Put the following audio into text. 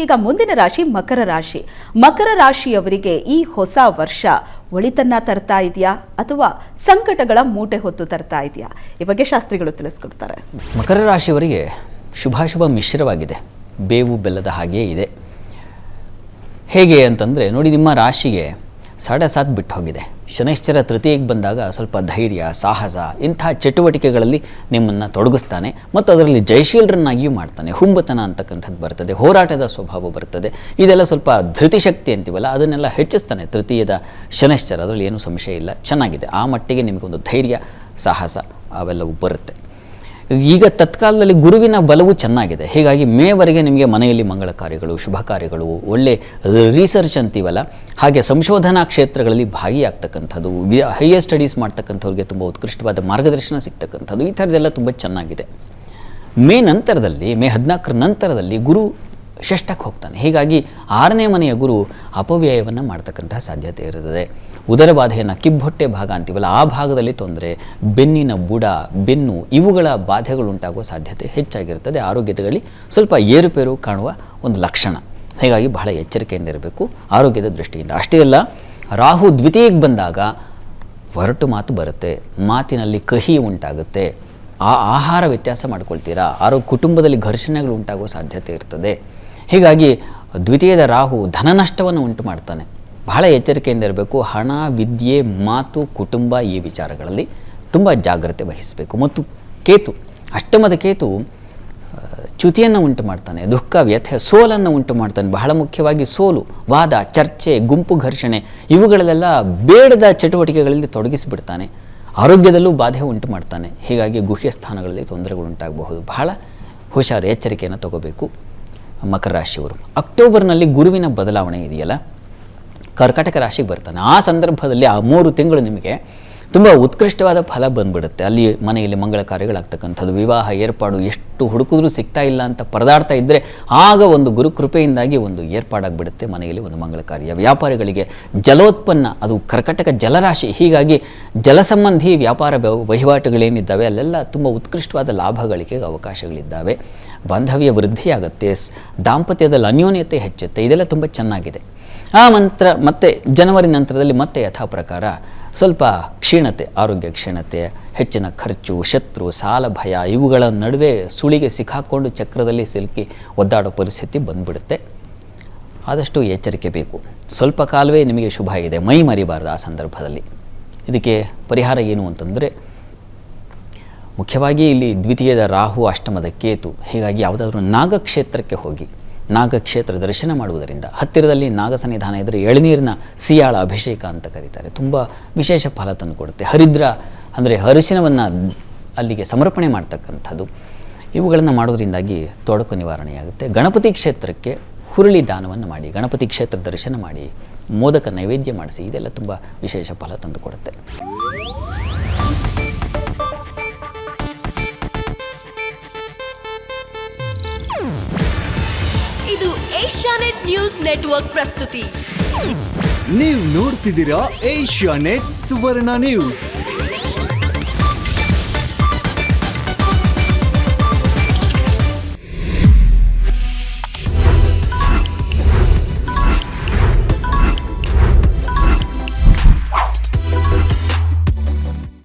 ಈಗ ಮುಂದಿನ ರಾಶಿ ಮಕರ ರಾಶಿ. ಮಕರ ರಾಶಿಯವರಿಗೆ ಈ ಹೊಸ ವರ್ಷ ಒಳಿತನ್ನ ತರ್ತಾ ಇದೆಯಾ ಅಥವಾ ಸಂಕಟಗಳ ಮೂಟೆ ಹೊತ್ತು ತರ್ತಾ ಇದೆಯಾ? ಈ ಬಗ್ಗೆ ಶಾಸ್ತ್ರಿಗಳು ತಿಳಿಸ್ಕೊಡ್ತಾರೆ. ಮಕರ ರಾಶಿಯವರಿಗೆ ಶುಭಾಶುಭ ಮಿಶ್ರವಾಗಿದೆ, ಬೇವು ಬೆಲ್ಲದ ಹಾಗೆಯೇ ಇದೆ. ಹೇಗೆ ಅಂತಂದರೆ ನೋಡಿ, ನಿಮ್ಮ ರಾಶಿಗೆ 7.5 ಬಿಟ್ಟು ಹೋಗಿದೆ. ಶನೈಶ್ಚರ ತೃತೀಯಕ್ಕೆ ಬಂದಾಗ ಸ್ವಲ್ಪ ಧೈರ್ಯ, ಸಾಹಸ ಇಂಥ ಚಟುವಟಿಕೆಗಳಲ್ಲಿ ನಿಮ್ಮನ್ನು ತೊಡಗಿಸ್ತಾನೆ ಮತ್ತು ಅದರಲ್ಲಿ ಜಯಶೀಲರನ್ನಾಗಿಯೂ ಮಾಡ್ತಾನೆ. ಹುಂಬತನ ಅಂತಕ್ಕಂಥದ್ದು ಬರ್ತದೆ, ಹೋರಾಟದ ಸ್ವಭಾವ ಬರ್ತದೆ. ಇದೆಲ್ಲ ಸ್ವಲ್ಪ ಧೃತಿಶಕ್ತಿ ಅಂತೀವಲ್ಲ, ಅದನ್ನೆಲ್ಲ ಹೆಚ್ಚಿಸ್ತಾನೆ ತೃತೀಯದ ಶನೈಶ್ಚರ. ಅದರಲ್ಲಿ ಏನೂ ಸಂಶಯ ಇಲ್ಲ, ಚೆನ್ನಾಗಿದೆ. ಆ ಮಟ್ಟಿಗೆ ನಿಮಗೊಂದು ಧೈರ್ಯ, ಸಾಹಸ ಅವೆಲ್ಲವೂ ಬರುತ್ತೆ. ಈಗ ತತ್ಕಾಲದಲ್ಲಿ ಗುರುವಿನ ಬಲವು ಚೆನ್ನಾಗಿದೆ. ಹೀಗಾಗಿ ಮೇವರೆಗೆ ನಿಮಗೆ ಮನೆಯಲ್ಲಿ ಮಂಗಳ ಕಾರ್ಯಗಳು, ಶುಭ ಕಾರ್ಯಗಳು, ಒಳ್ಳೆ ರಿಸರ್ಚ್ ಅಂತೀವಲ್ಲ ಹಾಗೆ ಸಂಶೋಧನಾ ಕ್ಷೇತ್ರಗಳಲ್ಲಿ ಭಾಗಿಯಾಗ್ತಕ್ಕಂಥದ್ದು, ಹೈಯರ್ ಸ್ಟಡೀಸ್ ಮಾಡ್ತಕ್ಕಂಥವ್ರಿಗೆ ತುಂಬ ಉತ್ಕೃಷ್ಟವಾದ ಮಾರ್ಗದರ್ಶನ ಸಿಗ್ತಕ್ಕಂಥದ್ದು, ಈ ಥರದ್ದೆಲ್ಲ ತುಂಬ ಚೆನ್ನಾಗಿದೆ. ಮೇ 14 ನಂತರದಲ್ಲಿ ಗುರು ಷಷ್ಠಕ್ಕೆ ಹೋಗ್ತಾನೆ. ಹೀಗಾಗಿ 6ನೇ ಮನೆಯ ಗುರು ಅಪವ್ಯಯವನ್ನು ಮಾಡ್ತಕ್ಕಂಥ ಸಾಧ್ಯತೆ ಇರುತ್ತದೆ. ಉದರ ಬಾಧೆಯನ್ನು, ಕಿಬ್ಬೊಟ್ಟೆ ಭಾಗ ಅಂತೀವಲ್ಲ ಆ ಭಾಗದಲ್ಲಿ ತೊಂದರೆ, ಬೆನ್ನಿನ ಬುಡ, ಬೆನ್ನು ಇವುಗಳ ಬಾಧೆಗಳು ಉಂಟಾಗುವ ಸಾಧ್ಯತೆ ಹೆಚ್ಚಾಗಿರ್ತದೆ. ಆರೋಗ್ಯದಲ್ಲಿ ಸ್ವಲ್ಪ ಏರುಪೇರು ಕಾಣುವ ಒಂದು ಲಕ್ಷಣ. ಹೀಗಾಗಿ ಬಹಳ ಎಚ್ಚರಿಕೆಯಿಂದ ಇರಬೇಕು ಆರೋಗ್ಯದ ದೃಷ್ಟಿಯಿಂದ. ಅಷ್ಟೇ ಅಲ್ಲ, ರಾಹು ದ್ವಿತೀಯಕ್ಕೆ ಬಂದಾಗ ಹೊರಟು ಮಾತು ಬರುತ್ತೆ, ಮಾತಿನಲ್ಲಿ ಕಹಿ ಉಂಟಾಗುತ್ತೆ, ಆಹಾರ ವ್ಯತ್ಯಾಸ ಮಾಡ್ಕೊಳ್ತೀರಾ, ಕುಟುಂಬದಲ್ಲಿ ಘರ್ಷಣೆಗಳು ಉಂಟಾಗುವ ಸಾಧ್ಯತೆ ಇರ್ತದೆ. ಹೀಗಾಗಿ ದ್ವಿತೀಯದ ರಾಹು ಧನ ನಷ್ಟವನ್ನು ಉಂಟು ಮಾಡ್ತಾನೆ. ಬಹಳ ಎಚ್ಚರಿಕೆಯಿಂದ ಇರಬೇಕು. ಹಣ, ವಿದ್ಯೆ, ಮಾತು, ಕುಟುಂಬ ಈ ವಿಚಾರಗಳಲ್ಲಿ ತುಂಬ ಜಾಗ್ರತೆ ವಹಿಸಬೇಕು. ಮತ್ತು ಕೇತು, ಅಷ್ಟಮದ ಕೇತು ಚ್ಯುತಿಯನ್ನು ಉಂಟು ಮಾಡ್ತಾನೆ, ದುಃಖ, ವ್ಯಥೆ, ಸೋಲನ್ನು ಉಂಟು ಮಾಡ್ತಾನೆ. ಬಹಳ ಮುಖ್ಯವಾಗಿ ಸೋಲು, ವಾದ, ಚರ್ಚೆ, ಗುಂಪು ಘರ್ಷಣೆ ಇವುಗಳಲ್ಲೆಲ್ಲ ಬೇಡದ ಚಟುವಟಿಕೆಗಳಲ್ಲಿ ತೊಡಗಿಸಿಬಿಡ್ತಾನೆ. ಆರೋಗ್ಯದಲ್ಲೂ ಬಾಧೆ ಉಂಟು ಮಾಡ್ತಾನೆ. ಹೀಗಾಗಿ ಗುಹ್ಯ ಸ್ಥಾನಗಳಲ್ಲಿ ತೊಂದರೆಗಳು ಉಂಟಾಗಬಹುದು. ಬಹಳ ಹುಷಾರು, ಎಚ್ಚರಿಕೆಯನ್ನು ತಗೋಬೇಕು ಮಕರ ರಾಶಿಯವರು. ಅಕ್ಟೋಬರ್ನಲ್ಲಿ ಗುರುವಿನ ಬದಲಾವಣೆ ಇದೆಯಲ್ಲ, ಕರ್ಕಾಟಕ ರಾಶಿಗೆ ಬರ್ತಾನೆ. ಆ ಸಂದರ್ಭದಲ್ಲಿ ಆ 3 ತಿಂಗಳು ನಿಮಗೆ ತುಂಬ ಉತ್ಕೃಷ್ಟವಾದ ಫಲ ಬಂದ್ಬಿಡುತ್ತೆ. ಅಲ್ಲಿ ಮನೆಯಲ್ಲಿ ಮಂಗಳ ಕಾರ್ಯಗಳಾಗ್ತಕ್ಕಂಥದ್ದು, ವಿವಾಹ ಏರ್ಪಾಡು, ಎಷ್ಟು ಹುಡುಕಿದ್ರೂ ಸಿಗ್ತಾ ಇಲ್ಲ ಅಂತ ಪರದಾಡ್ತಾ ಇದ್ದರೆ ಆಗ ಒಂದು ಗುರುಕೃಪೆಯಿಂದಾಗಿ ಒಂದು ಏರ್ಪಾಡಾಗಿಬಿಡುತ್ತೆ ಮನೆಯಲ್ಲಿ ಒಂದು ಮಂಗಳ ಕಾರ್ಯ. ವ್ಯಾಪಾರಿಗಳಿಗೆ ಜಲೋತ್ಪನ್ನ, ಅದು ಕರ್ಕಾಟಕ ಜಲರಾಶಿ, ಹೀಗಾಗಿ ಜಲಸಂಬಂಧಿ ವ್ಯಾಪಾರ ವಹಿವಾಟುಗಳೇನಿದ್ದಾವೆ ಅಲ್ಲೆಲ್ಲ ತುಂಬ ಉತ್ಕೃಷ್ಟವಾದ ಲಾಭ ಗಳಿಕೆಗೆ ಅವಕಾಶಗಳಿದ್ದಾವೆ. ಬಾಂಧವ್ಯ ವೃದ್ಧಿಯಾಗುತ್ತೆ, ದಾಂಪತ್ಯದಲ್ಲಿ ಅನ್ಯೋನ್ಯತೆ ಹೆಚ್ಚುತ್ತೆ. ಇದೆಲ್ಲ ತುಂಬ ಚೆನ್ನಾಗಿದೆ. ಮತ್ತೆ ಜನವರಿ ನಂತರದಲ್ಲಿ ಮತ್ತೆ ಯಥಾ ಪ್ರಕಾರ ಸ್ವಲ್ಪ ಕ್ಷೀಣತೆ, ಆರೋಗ್ಯ ಕ್ಷೀಣತೆ, ಹೆಚ್ಚಿನ ಖರ್ಚು, ಶತ್ರು, ಸಾಲ, ಭಯ ಇವುಗಳ ನಡುವೆ ಸುಳಿಗೆ ಸಿಕ್ಕಾಕೊಂಡು ಚಕ್ರದಲ್ಲಿ ಸಿಲುಕಿ ಒದ್ದಾಡೋ ಪರಿಸ್ಥಿತಿ ಬಂದ್ಬಿಡುತ್ತೆ. ಆದಷ್ಟು ಎಚ್ಚರಿಕೆ ಬೇಕು. ಸ್ವಲ್ಪ ಕಾಲವೇ ನಿಮಗೆ ಶುಭ ಇದೆ, ಮೈ ಮರಿಬಾರ್ದು ಆ ಸಂದರ್ಭದಲ್ಲಿ. ಇದಕ್ಕೆ ಪರಿಹಾರ ಏನು ಅಂತಂದರೆ, ಮುಖ್ಯವಾಗಿ ಇಲ್ಲಿ ದ್ವಿತೀಯದ ರಾಹು, ಅಷ್ಟಮದ ಕೇತು, ಹೀಗಾಗಿ ಯಾವುದಾದ್ರೂ ನಾಗಕ್ಷೇತ್ರಕ್ಕೆ ಹೋಗಿ ನಾಗಕ್ಷೇತ್ರ ದರ್ಶನ ಮಾಡುವುದರಿಂದ, ಹತ್ತಿರದಲ್ಲಿ ನಾಗ ಸನ್ನಿಧಾನ ಇದ್ದರೆ ಎಳನೀರಿನ ಸಿಯಾಳ ಅಭಿಷೇಕ ಅಂತ ಕರೀತಾರೆ, ತುಂಬ ವಿಶೇಷ ಫಲ ತಂದು ಕೊಡುತ್ತೆ. ಹರಿದ್ರ ಅಂದರೆ ಅರಿಶಿನವನ್ನು ಅಲ್ಲಿಗೆ ಸಮರ್ಪಣೆ ಮಾಡ್ತಕ್ಕಂಥದ್ದು, ಇವುಗಳನ್ನು ಮಾಡೋದ್ರಿಂದಾಗಿ ತೊಡಕು ನಿವಾರಣೆಯಾಗುತ್ತೆ. ಗಣಪತಿ ಕ್ಷೇತ್ರಕ್ಕೆ ಹುರುಳಿ ದಾನವನ್ನು ಮಾಡಿ, ಗಣಪತಿ ಕ್ಷೇತ್ರ ದರ್ಶನ ಮಾಡಿ, ಮೋದಕ ನೈವೇದ್ಯ ಮಾಡಿಸಿ, ಇದೆಲ್ಲ ತುಂಬ ವಿಶೇಷ ಫಲ ತಂದು ಕೊಡುತ್ತೆ. ಇದು ಏಷ್ಯಾನೆಟ್ ನ್ಯೂಸ್ ನೆಟ್ವರ್ಕ್ ಪ್ರಸ್ತುತಿ. ನೀವು ನೋಡ್ತಿದ್ದೀರಾ ಏಷ್ಯಾನೆಟ್ ಸುವರ್ಣ ನ್ಯೂಸ್.